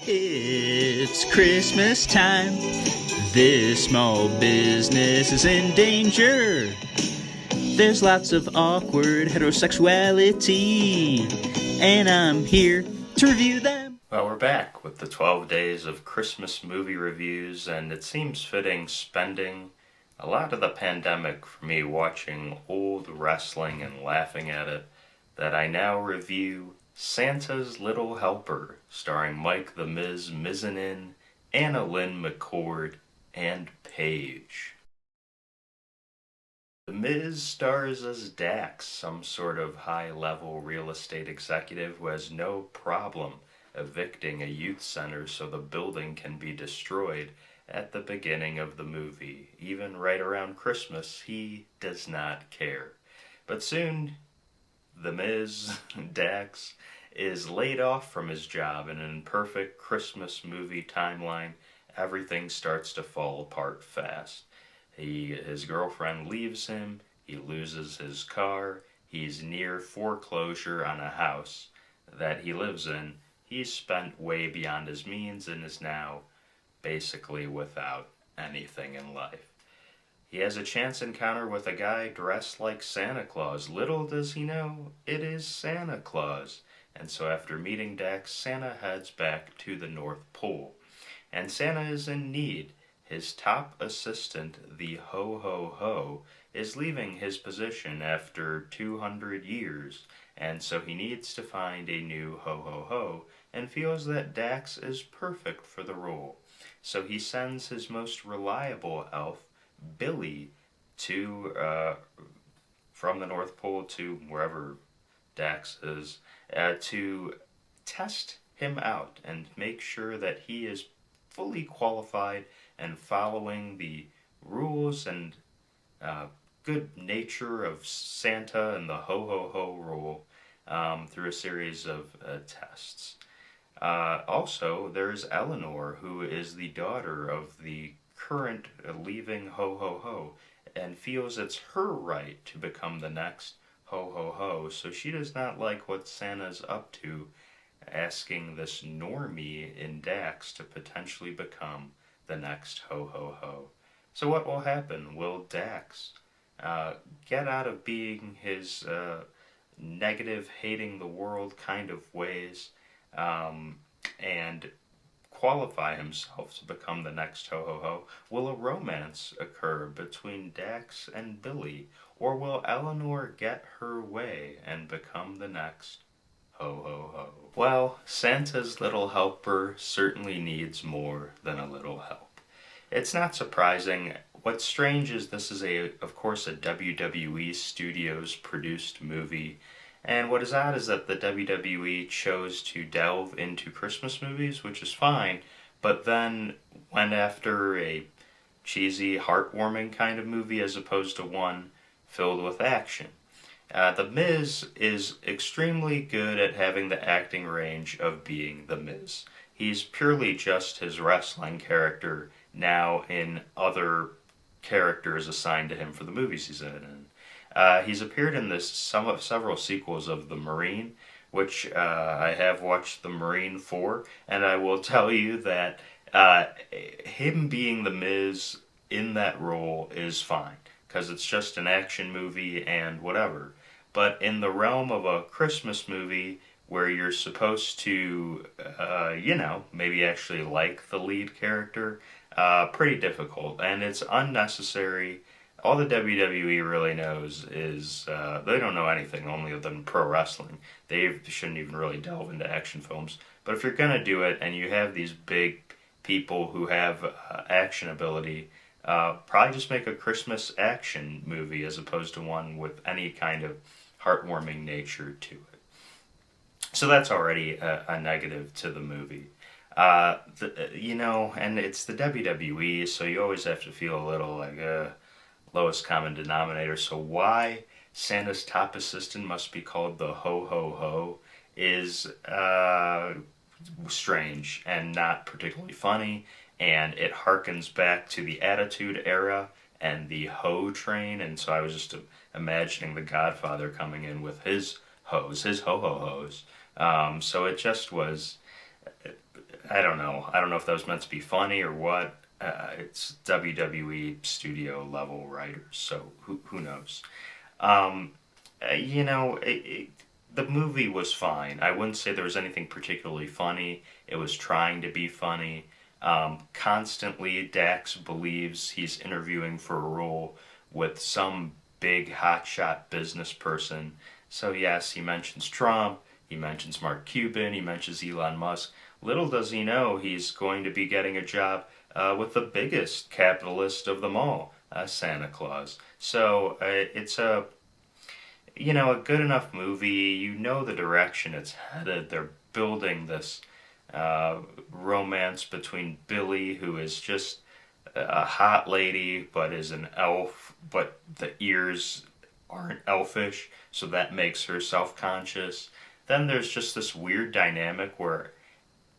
It's Christmas time. This small business is in danger. There's lots of awkward heterosexuality, and I'm here to review them. Well, we're back with the 12 days of Christmas movie reviews, and it seems fitting spending a lot of the pandemic for me watching old wrestling and laughing at it, that I now review Santa's Little Helper, starring Mike the Miz Mizzanin, AnnaLynne McCord, and Paige. The Miz stars as Dax, some sort of high-level real estate executive who has no problem evicting a youth center so the building can be destroyed at the beginning of the movie. Even right around Christmas, he does not care. But soon, the Miz, Dax, is laid off from his job, and in perfect Christmas movie timeline, everything starts to fall apart fast. His girlfriend leaves him, he loses his car, he's near foreclosure on a house that he lives in. He's spent way beyond his means and is now basically without anything in life. He has a chance encounter with a guy dressed like Santa Claus. Little does he know, it is Santa Claus. And so after meeting Dax, Santa heads back to the North Pole. And Santa is in need. His top assistant, the Ho-Ho-Ho, is leaving his position after 200 years, and so he needs to find a new Ho-Ho-Ho, and feels that Dax is perfect for the role. So he sends his most reliable elf, Billy, from the North Pole to wherever Dax is, to test him out and make sure that he is fully qualified and following the rules and good nature of Santa and the Ho-Ho-Ho rule through a series of tests. Also, there's Eleanor, who is the daughter of the current leaving Ho-Ho-Ho, and feels it's her right to become the next Ho-Ho-Ho, so she does not like what Santa's up to, asking this normie in Dax to potentially become the next Ho-Ho-Ho. So what will happen? Will Dax get out of being his negative, hating the world kind of ways and qualify himself to become the next Ho-Ho-Ho? Will a romance occur between Dax and Billy? Or will Eleanor get her way and become the next Ho-Ho-Ho? Well, Santa's Little Helper certainly needs more than a little help. It's not surprising. What's strange is this is, of course, a WWE Studios produced movie. And what is odd is that the WWE chose to delve into Christmas movies, which is fine, but then went after a cheesy, heartwarming kind of movie as opposed to one filled with action. The Miz is extremely good at having the acting range of being The Miz. He's purely just his wrestling character now in other characters assigned to him for the movies he's in. He's appeared in several sequels of The Marine, which I have watched The Marine for, and I will tell you that him being The Miz in that role is fine, because it's just an action movie and whatever. But in the realm of a Christmas movie where you're supposed to, maybe actually like the lead character, pretty difficult, and it's unnecessary. All the WWE really knows is, they don't know anything only other than pro wrestling. They shouldn't even really delve into action films. But if you're going to do it and you have these big people who have action ability, probably just make a Christmas action movie as opposed to one with any kind of heartwarming nature to it. So that's already a negative to the movie. And it's the WWE, so you always have to feel a little like lowest common denominator. So why Santa's top assistant must be called the Ho-Ho-Ho is strange and not particularly funny, and it harkens back to the Attitude Era and the Ho train, and so I was just imagining the Godfather coming in with his hose, his Ho-Ho-Hos. So it just was I don't know. I don't know if that was meant to be funny or what. It's WWE studio level writers, so who knows? Um, you know, the movie was fine. I wouldn't say there was anything particularly funny. It was trying to be funny. Constantly, Dax believes he's interviewing for a role with some big hotshot business person. So yes, he mentions Trump, he mentions Mark Cuban, he mentions Elon Musk. Little does he know he's going to be getting a job with the biggest capitalist of them all, Santa Claus. So it's a good enough movie. You know the direction it's headed. They're building this romance between Billy, who is just a hot lady, but is an elf, but the ears aren't elfish, so that makes her self-conscious. Then there's just this weird dynamic where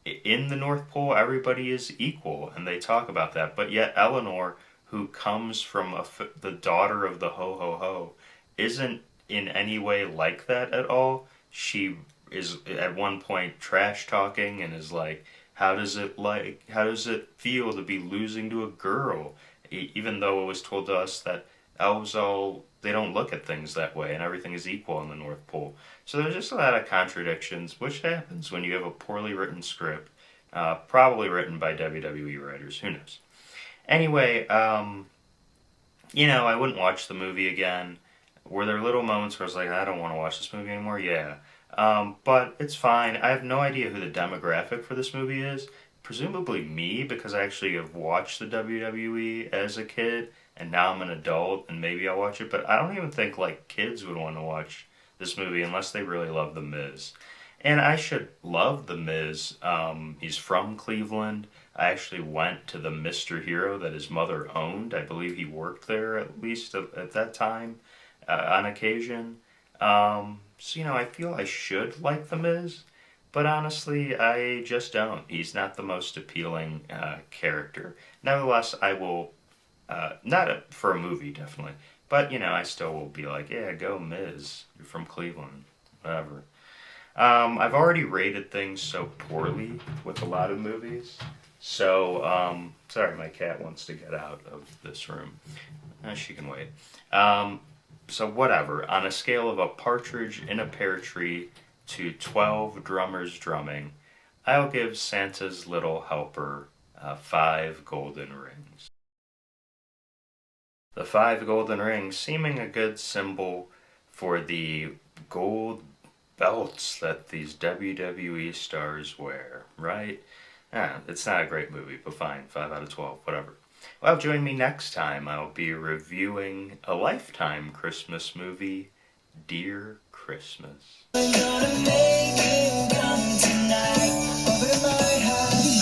in the North Pole everybody is equal, and they talk about that, but yet Eleanor, who comes from the daughter of the ho-ho-ho, isn't in any way like that at all. She is at one point trash talking and is like, how does it feel to be losing to a girl? Even though it was told to us that elves they don't look at things that way and everything is equal in the North Pole. So there's just a lot of contradictions, which happens when you have a poorly written script, probably written by WWE writers, who knows. Anyway, I wouldn't watch the movie again. Were there little moments where I was like, I don't want to watch this movie anymore? Yeah. But it's fine. I have no idea who the demographic for this movie is. Presumably me, because I actually have watched the WWE as a kid, and now I'm an adult, and maybe I'll watch it. But I don't even think, kids would want to watch this movie unless they really love The Miz. And I should love The Miz. He's from Cleveland. I actually went to the Mr. Hero that his mother owned. I believe he worked there, at least at that time, on occasion. I feel I should like The Miz, but honestly, I just don't. He's not the most appealing character. Nevertheless, I will, for a movie, definitely, but, I still will be like, yeah, go Miz. You're from Cleveland. Whatever. I've already rated things so poorly with a lot of movies, so, sorry, my cat wants to get out of this room. She can wait. So whatever, on a scale of a partridge in a pear tree to 12 drummers drumming, I'll give Santa's Little Helper 5 golden rings. The 5 golden rings seeming a good symbol for the gold belts that these WWE stars wear, right? It's not a great movie, but fine, 5 out of 12, whatever. Well, join me next time. I'll be reviewing a Lifetime Christmas movie, Dear Christmas.